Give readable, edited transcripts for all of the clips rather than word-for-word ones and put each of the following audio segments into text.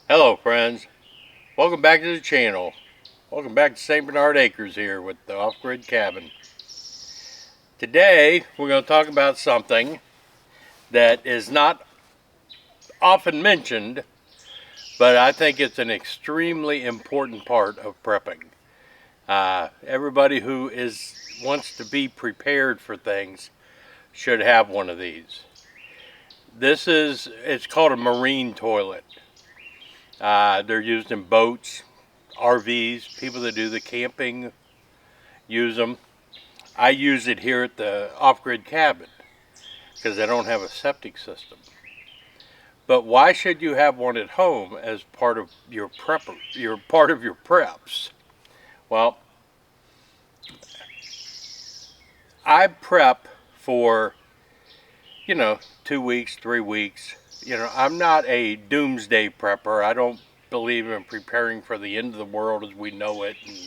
Hello friends, welcome back to the channel. Welcome back to St. Bernard Acres here with the off-grid cabin. Today we're going to talk about something that is not often mentioned, but I think it's an extremely important part of prepping. Everybody who wants to be prepared for things should have one of these. It's called a marine toilet. They're used in boats, RVs, people that do the camping use them. I use it here at the off-grid cabin because I don't have a septic system. But why should you have one at home as part of your preps? Well, I prep for 2 weeks, 3 weeks. I'm not a doomsday prepper. I don't believe in preparing for the end of the world as we know it and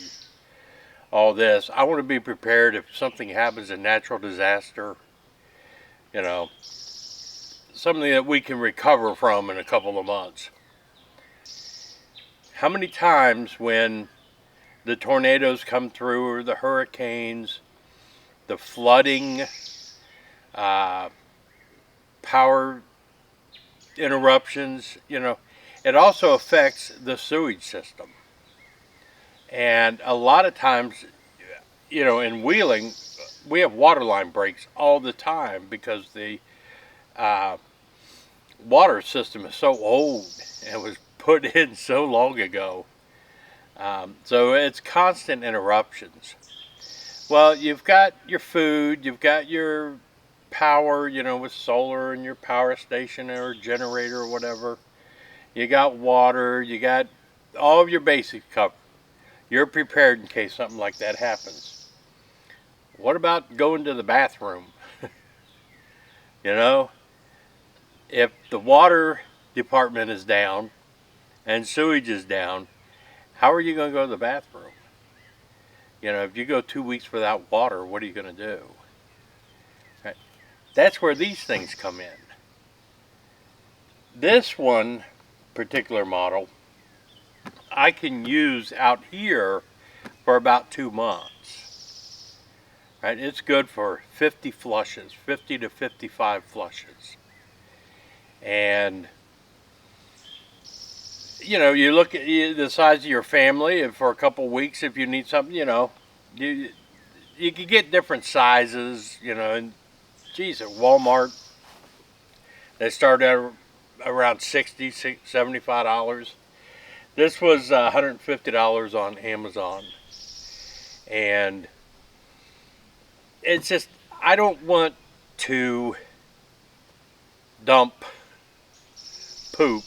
all this. I want to be prepared if something happens, a natural disaster, something that we can recover from in a couple of months. How many times when the tornadoes come through, or the hurricanes, the flooding, power interruptions, it also affects the sewage system. And a lot of times, in Wheeling, we have water line breaks all the time because the water system is so old and was put in so long ago. So it's constant interruptions. Well, you've got your food, you've got your power, with solar and your power station or generator or whatever. You got water, you got all of your basics covered. You're prepared in case something like that happens. What about going to the bathroom? If the water department is down and sewage is down, how are you going to go to the bathroom? If you go 2 weeks without water, what are you going to do? Right. That's where these things come in. This one particular model I can use out here for about 2 months. Right? It's good for 50 flushes, 50 to 55 flushes. And you look at the size of your family, and for a couple weeks, if you need something, you can get different sizes, and geez, at Walmart, they start at around $60, $75. This was $150 on Amazon. And it's just, I don't want to dump poop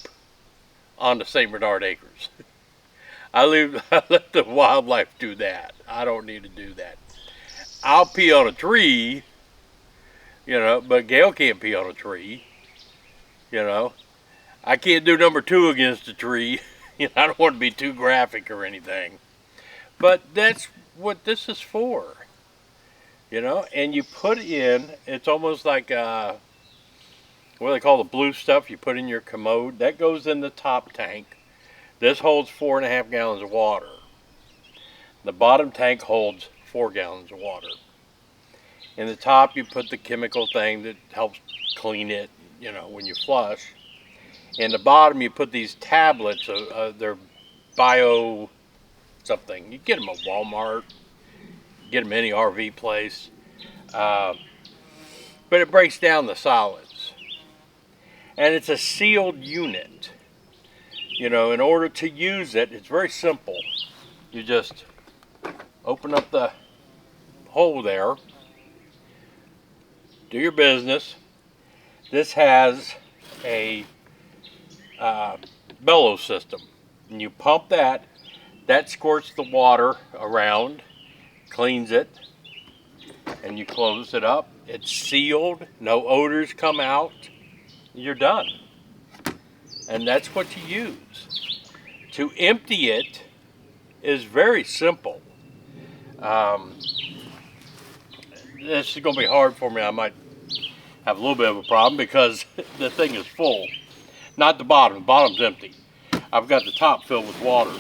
onto St. Bernard Acres. I let the wildlife do that. I don't need to do that. I'll pee on a tree, but Gail can't pee on a tree. I can't do number 2 against a tree. I don't want to be too graphic or anything. But that's what this is for. And you put in, it's almost like what they call the blue stuff you put in your commode. That goes in the top tank. This holds 4.5 gallons of water. The bottom tank holds 4 gallons of water. In the top, you put the chemical thing that helps clean it, when you flush. In the bottom, you put these tablets. They're bio something. You get them at Walmart. Get them any RV place. But it breaks down the solids. And it's a sealed unit. In order to use it, it's very simple. You just open up the hole there. Do your business. This has a bellows system. And you pump that. That squirts the water around, cleans it, and you close it up. It's sealed. No odors come out. You're done. And that's what you use. To empty it is very simple. This is going to be hard for me. I might have a little bit of a problem because the thing is full. Not the bottom. The bottom's empty. I've got the top filled with water.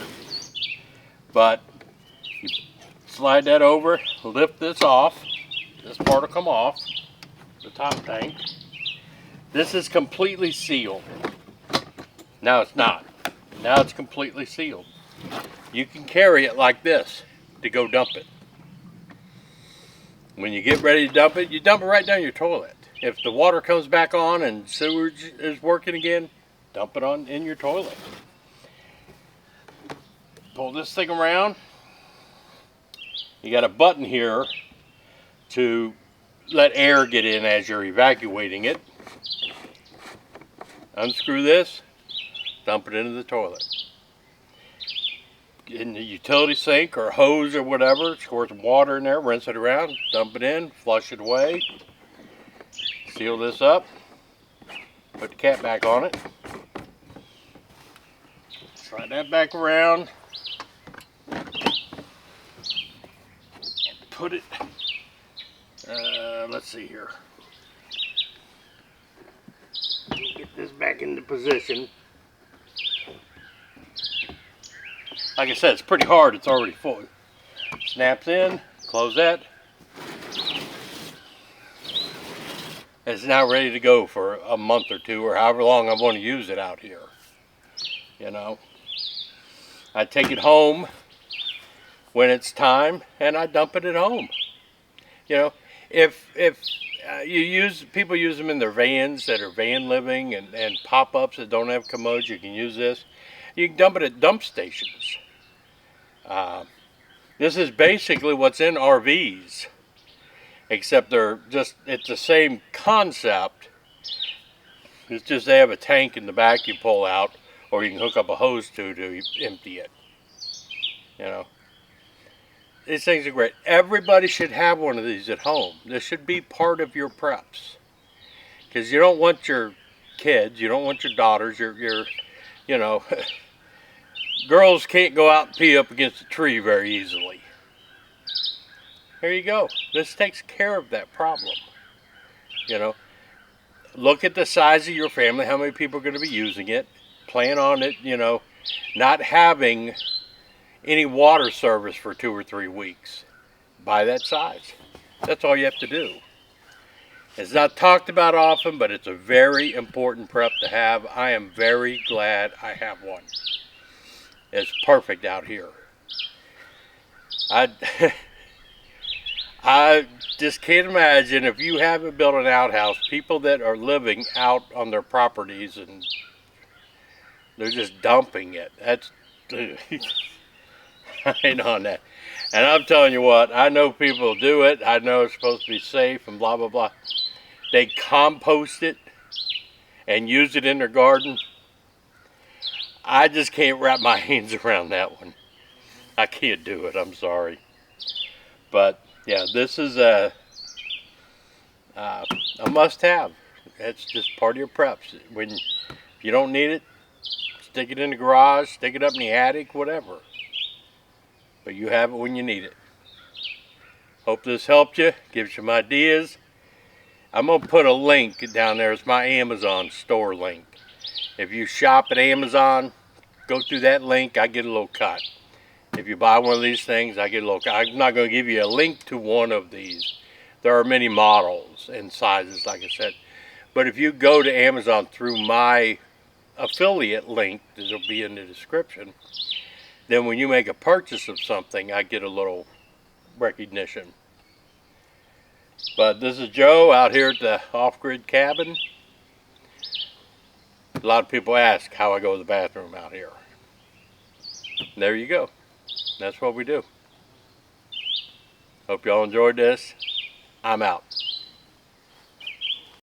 But you slide that over, lift this off. This part will come off, the top tank. This is completely sealed. Now it's not. Now it's completely sealed. You can carry it like this to go dump it. When you get ready to dump it, you dump it right down your toilet. If the water comes back on and sewage is working again, dump it on in your toilet. Pull this thing around. You got a button here to let air get in as you're evacuating it. Unscrew this, dump it into the toilet. In the utility sink or hose or whatever, squirt some water in there, rinse it around, dump it in, flush it away. Seal this up, put the cap back on it. Slide that back around. Put it, let's see here. Get this back into position. Like I said, it's pretty hard, it's already full. Snaps in, close that. It's now ready to go for a month or two or however long I want to use it out here. You know, I take it home when it's time and I dump it at home. You know, if people use them in their vans that are van living and pop-ups that don't have commodes, you can use this. You can dump it at dump stations. This is basically what's in RVs, except it's the same concept. It's just they have a tank in the back you pull out, or you can hook up a hose to empty it. You know, these things are great. Everybody should have one of these at home. This should be part of your preps, because you don't want your kids, you don't want your daughters, you know, girls can't go out and pee up against a tree very easily. Here you go. This takes care of that problem. You know, look at the size of your family, how many people are going to be using it. Plan on it, you know, not having any water service for 2 or 3 weeks. Buy that size. That's all you have to do. It's not talked about often, but it's a very important prep to have. I am very glad I have one. It's perfect out here. I just can't imagine if you haven't built an outhouse, people that are living out on their properties and they're just dumping it. That's, I ain't on that. And I'm telling you what, I know people do it. I know it's supposed to be safe and blah, blah, blah. They compost it and use it in their garden. I just can't wrap my hands around that one. I can't do it, I'm sorry. But yeah, this is a must-have. It's just part of your preps. If you don't need it, stick it in the garage, stick it up in the attic, whatever. But you have it when you need it. Hope this helped you, gives you some ideas. I'm going to put a link down there. It's my Amazon store link. If you shop at Amazon, go through that link, I get a little cut. If you buy one of these things, I get a little cut. I'm not going to give you a link to one of these. There are many models and sizes, like I said. But if you go to Amazon through my affiliate link, that will be in the description, then when you make a purchase of something, I get a little recognition. But this is Joe out here at the off-grid cabin. A lot of people ask how I go to the bathroom out here. There you go. That's what we do. Hope y'all enjoyed this. I'm out.